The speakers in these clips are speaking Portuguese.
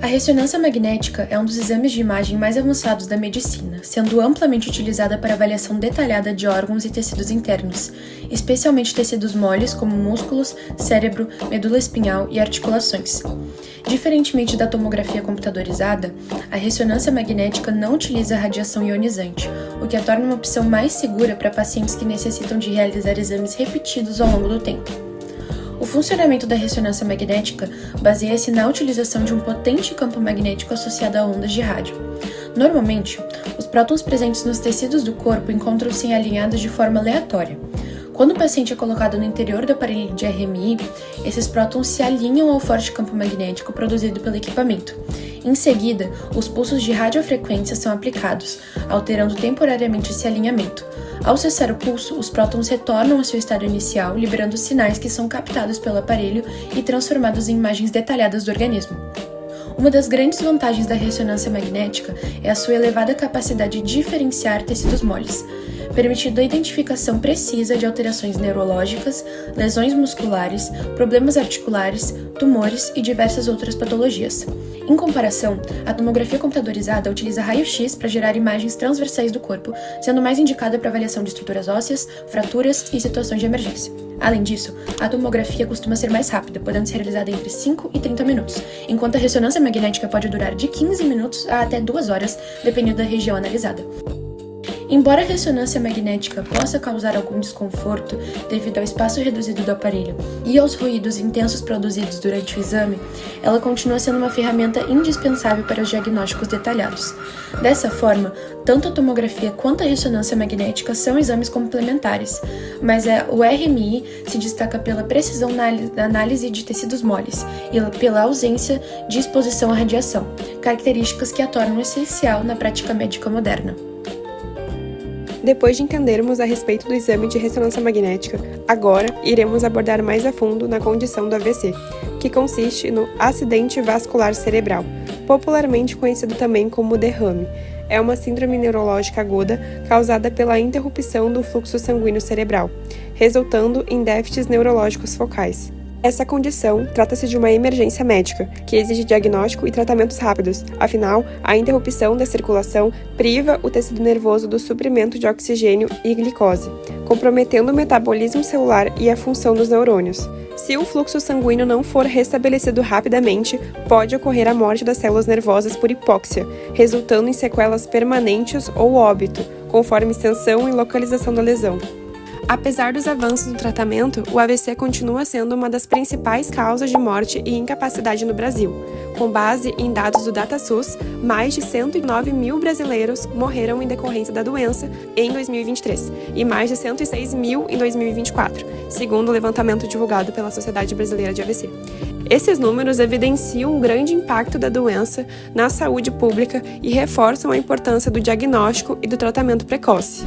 A ressonância magnética é um dos exames de imagem mais avançados da medicina, sendo amplamente utilizada para avaliação detalhada de órgãos e tecidos internos, especialmente tecidos moles como músculos, cérebro, medula espinhal e articulações. Diferentemente da tomografia computadorizada, a ressonância magnética não utiliza radiação ionizante, o que a torna uma opção mais segura para pacientes que necessitam de realizar exames repetidos ao longo do tempo. O funcionamento da ressonância magnética baseia-se na utilização de um potente campo magnético associado a ondas de rádio. Normalmente, os prótons presentes nos tecidos do corpo encontram-se alinhados de forma aleatória. Quando o paciente é colocado no interior do aparelho de RMI, esses prótons se alinham ao forte campo magnético produzido pelo equipamento. Em seguida, os pulsos de radiofrequência são aplicados, alterando temporariamente esse alinhamento. Ao cessar o pulso, os prótons retornam ao seu estado inicial, liberando sinais que são captados pelo aparelho e transformados em imagens detalhadas do organismo. Uma das grandes vantagens da ressonância magnética é a sua elevada capacidade de diferenciar tecidos moles, permitindo a identificação precisa de alterações neurológicas, lesões musculares, problemas articulares, tumores e diversas outras patologias. Em comparação, a tomografia computadorizada utiliza raio-x para gerar imagens transversais do corpo, sendo mais indicada para avaliação de estruturas ósseas, fraturas e situações de emergência. Além disso, a tomografia costuma ser mais rápida, podendo ser realizada entre 5 e 30 minutos, enquanto a ressonância magnética pode durar de 15 minutos a até 2 horas, dependendo da região analisada. Embora a ressonância magnética possa causar algum desconforto devido ao espaço reduzido do aparelho e aos ruídos intensos produzidos durante o exame, ela continua sendo uma ferramenta indispensável para os diagnósticos detalhados. Dessa forma, tanto a tomografia quanto a ressonância magnética são exames complementares, mas o RMI se destaca pela precisão na análise de tecidos moles e pela ausência de exposição à radiação, características que a tornam essencial na prática médica moderna. Depois de entendermos a respeito do exame de ressonância magnética, agora iremos abordar mais a fundo na condição do AVC, que consiste no acidente vascular cerebral, popularmente conhecido também como derrame. É uma síndrome neurológica aguda causada pela interrupção do fluxo sanguíneo cerebral, resultando em déficits neurológicos focais. Essa condição trata-se de uma emergência médica, que exige diagnóstico e tratamentos rápidos, afinal, a interrupção da circulação priva o tecido nervoso do suprimento de oxigênio e glicose, comprometendo o metabolismo celular e a função dos neurônios. Se o fluxo sanguíneo não for restabelecido rapidamente, pode ocorrer a morte das células nervosas por hipóxia, resultando em sequelas permanentes ou óbito, conforme extensão e localização da lesão. Apesar dos avanços no tratamento, o AVC continua sendo uma das principais causas de morte e incapacidade no Brasil. Com base em dados do DataSUS, mais de 109 mil brasileiros morreram em decorrência da doença em 2023 e mais de 106 mil em 2024, segundo o levantamento divulgado pela Sociedade Brasileira de AVC. Esses números evidenciam um grande impacto da doença na saúde pública e reforçam a importância do diagnóstico e do tratamento precoce.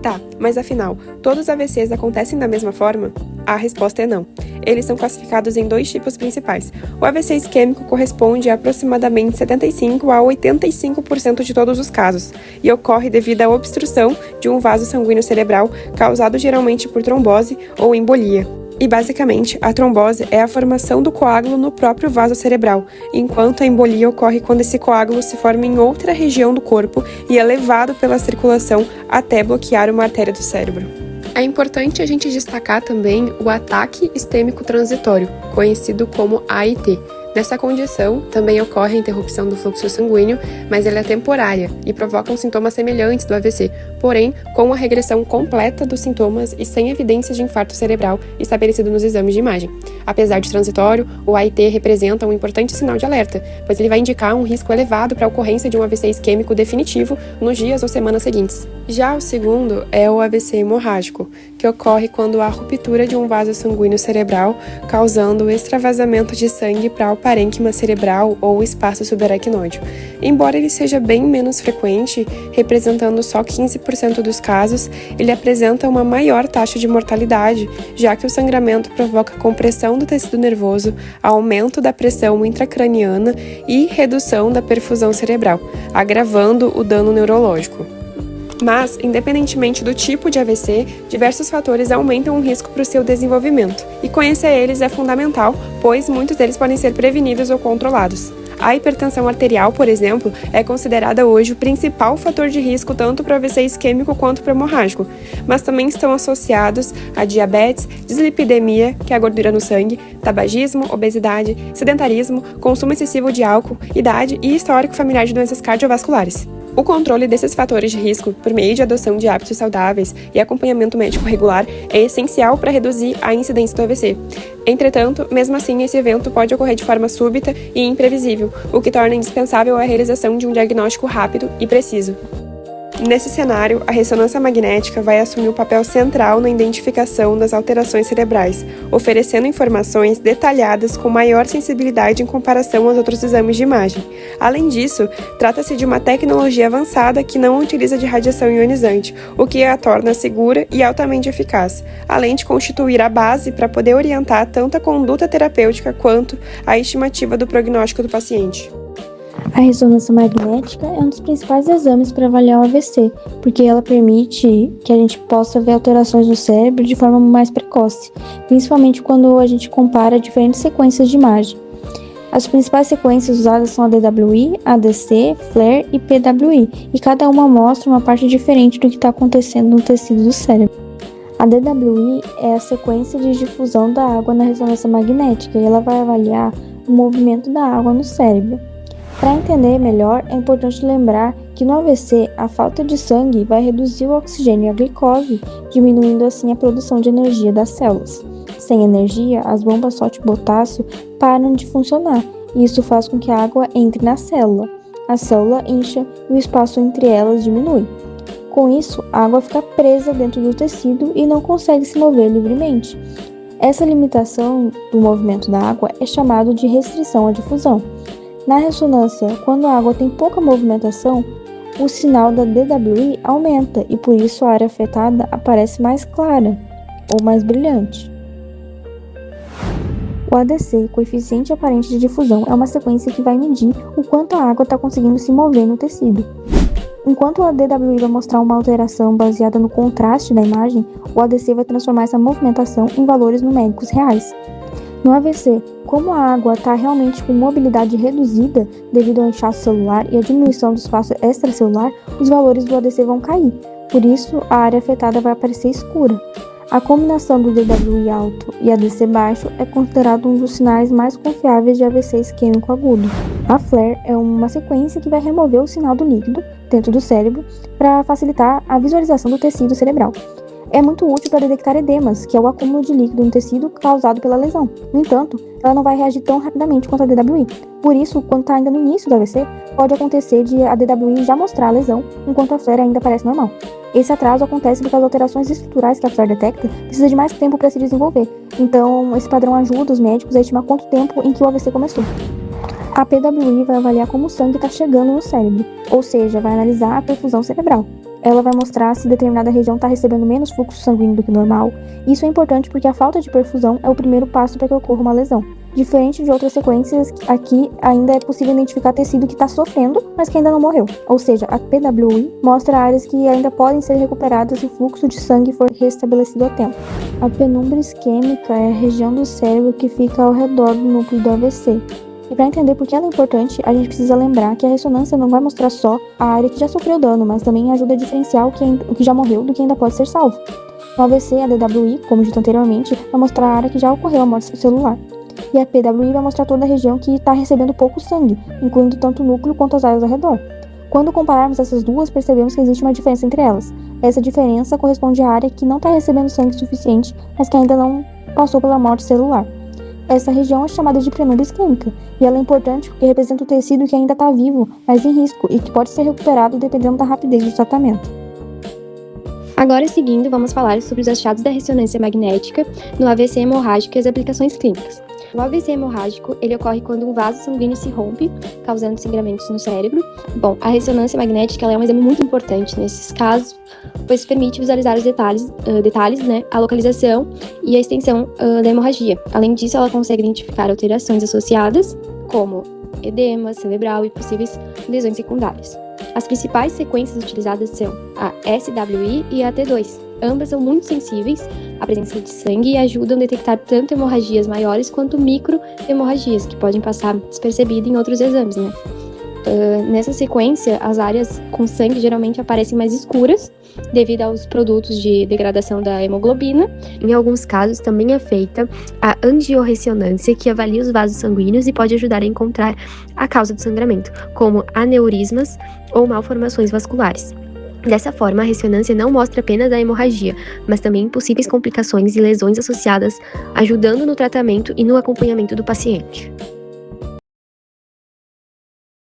Tá, mas afinal, todos os AVCs acontecem da mesma forma? A resposta é não. Eles são classificados em 2 tipos principais. O AVC isquêmico corresponde a aproximadamente 75 a 85% de todos os casos e ocorre devido à obstrução de um vaso sanguíneo cerebral causado geralmente por trombose ou embolia. E basicamente, a trombose é a formação do coágulo no próprio vaso cerebral, enquanto a embolia ocorre quando esse coágulo se forma em outra região do corpo e é levado pela circulação até bloquear uma artéria do cérebro. É importante a gente destacar também o ataque isquêmico transitório, conhecido como AIT. Nessa condição, também ocorre a interrupção do fluxo sanguíneo, mas ela é temporária e provoca sintomas semelhantes do AVC, porém com a regressão completa dos sintomas e sem evidências de infarto cerebral estabelecido nos exames de imagem. Apesar de transitório, o AIT representa um importante sinal de alerta, pois ele vai indicar um risco elevado para a ocorrência de um AVC isquêmico definitivo nos dias ou semanas seguintes. Já o segundo é o AVC hemorrágico, que ocorre quando há ruptura de um vaso sanguíneo cerebral, causando extravasamento de sangue para o parênquima cerebral ou espaço subaracnoide. Embora ele seja bem menos frequente, representando só 15% dos casos, ele apresenta uma maior taxa de mortalidade, já que o sangramento provoca compressão do tecido nervoso, aumento da pressão intracraniana e redução da perfusão cerebral, agravando o dano neurológico. Mas, independentemente do tipo de AVC, diversos fatores aumentam o risco para o seu desenvolvimento, e conhecer eles é fundamental, pois muitos deles podem ser prevenidos ou controlados. A hipertensão arterial, por exemplo, é considerada hoje o principal fator de risco tanto para AVC isquêmico quanto para hemorrágico, mas também estão associados a diabetes, dislipidemia, que é a gordura no sangue, tabagismo, obesidade, sedentarismo, consumo excessivo de álcool, idade e histórico familiar de doenças cardiovasculares. O controle desses fatores de risco por meio de adoção de hábitos saudáveis e acompanhamento médico regular é essencial para reduzir a incidência do AVC. Entretanto, mesmo assim, esse evento pode ocorrer de forma súbita e imprevisível, o que torna indispensável a realização de um diagnóstico rápido e preciso. Nesse cenário, a ressonância magnética vai assumir um papel central na identificação das alterações cerebrais, oferecendo informações detalhadas com maior sensibilidade em comparação aos outros exames de imagem. Além disso, trata-se de uma tecnologia avançada que não utiliza de radiação ionizante, o que a torna segura e altamente eficaz, além de constituir a base para poder orientar tanto a conduta terapêutica quanto a estimativa do prognóstico do paciente. A ressonância magnética é um dos principais exames para avaliar o AVC, porque ela permite que a gente possa ver alterações no cérebro de forma mais precoce, principalmente quando a gente compara diferentes sequências de imagem. As principais sequências usadas são a DWI, ADC, FLAIR e PWI, e cada uma mostra uma parte diferente do que está acontecendo no tecido do cérebro. A DWI é a sequência de difusão da água na ressonância magnética e ela vai avaliar o movimento da água no cérebro. Para entender melhor, é importante lembrar que no AVC, a falta de sangue vai reduzir o oxigênio e a glicose, diminuindo assim a produção de energia das células. Sem energia, as bombas sódio-potássio param de funcionar, e isso faz com que a água entre na célula. A célula incha e o espaço entre elas diminui. Com isso, a água fica presa dentro do tecido e não consegue se mover livremente. Essa limitação do movimento da água é chamada de restrição à difusão. Na ressonância, quando a água tem pouca movimentação, o sinal da DWI aumenta e por isso a área afetada aparece mais clara ou mais brilhante. O ADC, coeficiente aparente de difusão, é uma sequência que vai medir o quanto a água está conseguindo se mover no tecido. Enquanto a DWI vai mostrar uma alteração baseada no contraste da imagem, o ADC vai transformar essa movimentação em valores numéricos reais. No AVC, como a água está realmente com mobilidade reduzida devido ao inchaço celular e à diminuição do espaço extracelular, os valores do ADC vão cair, por isso a área afetada vai aparecer escura. A combinação do DWI alto e ADC baixo é considerado um dos sinais mais confiáveis de AVC isquêmico agudo. A FLAIR é uma sequência que vai remover o sinal do líquido dentro do cérebro para facilitar a visualização do tecido cerebral. É muito útil para detectar edemas, que é o acúmulo de líquido no tecido causado pela lesão. No entanto, ela não vai reagir tão rapidamente quanto a DWI. Por isso, quando está ainda no início do AVC, pode acontecer de a DWI já mostrar a lesão, enquanto a FLAIR ainda parece normal. Esse atraso acontece porque as alterações estruturais que a FLAIR detecta precisam de mais tempo para se desenvolver. Então, esse padrão ajuda os médicos a estimar quanto tempo em que o AVC começou. A PWI vai avaliar como o sangue está chegando no cérebro, ou seja, vai analisar a perfusão cerebral. Ela vai mostrar se determinada região está recebendo menos fluxo sanguíneo do que normal. Isso é importante porque a falta de perfusão é o primeiro passo para que ocorra uma lesão. Diferente de outras sequências, aqui ainda é possível identificar tecido que está sofrendo, mas que ainda não morreu. Ou seja, a PWI mostra áreas que ainda podem ser recuperadas se o fluxo de sangue for restabelecido a tempo. A penumbra isquêmica é a região do cérebro que fica ao redor do núcleo do AVC. E para entender por que ela é importante, a gente precisa lembrar que a ressonância não vai mostrar só a área que já sofreu dano, mas também ajuda a diferenciar o que já morreu do que ainda pode ser salvo. No AVC, a DWI, como dito anteriormente, vai mostrar a área que já ocorreu a morte celular. E a PWI vai mostrar toda a região que está recebendo pouco sangue, incluindo tanto o núcleo quanto as áreas ao redor. Quando compararmos essas duas, percebemos que existe uma diferença entre elas. Essa diferença corresponde à área que não está recebendo sangue suficiente, mas que ainda não passou pela morte celular. Essa região é chamada de penumbra isquêmica, e ela é importante porque representa o tecido que ainda está vivo, mas em risco, e que pode ser recuperado dependendo da rapidez do tratamento. Agora, seguindo, vamos falar sobre os achados da ressonância magnética no AVC hemorrágico e as aplicações clínicas. O AVC hemorrágico, ele ocorre quando um vaso sanguíneo se rompe, causando sangramentos no cérebro. Bom, a ressonância magnética ela é um exame muito importante nesses casos, pois permite visualizar os detalhes, a localização e a extensão da hemorragia. Além disso, ela consegue identificar alterações associadas, como edema cerebral e possíveis lesões secundárias. As principais sequências utilizadas são a SWI e a T2. Ambas são muito sensíveis a presença de sangue e ajudam a detectar tanto hemorragias maiores quanto microhemorragias, que podem passar despercebidas em outros exames, né? Nessa sequência, as áreas com sangue geralmente aparecem mais escuras devido aos produtos de degradação da hemoglobina. Em alguns casos, também é feita a angiorressonância, que avalia os vasos sanguíneos e pode ajudar a encontrar a causa do sangramento, como aneurismas ou malformações vasculares. Dessa forma, a ressonância não mostra apenas a hemorragia, mas também possíveis complicações e lesões associadas, ajudando no tratamento e no acompanhamento do paciente.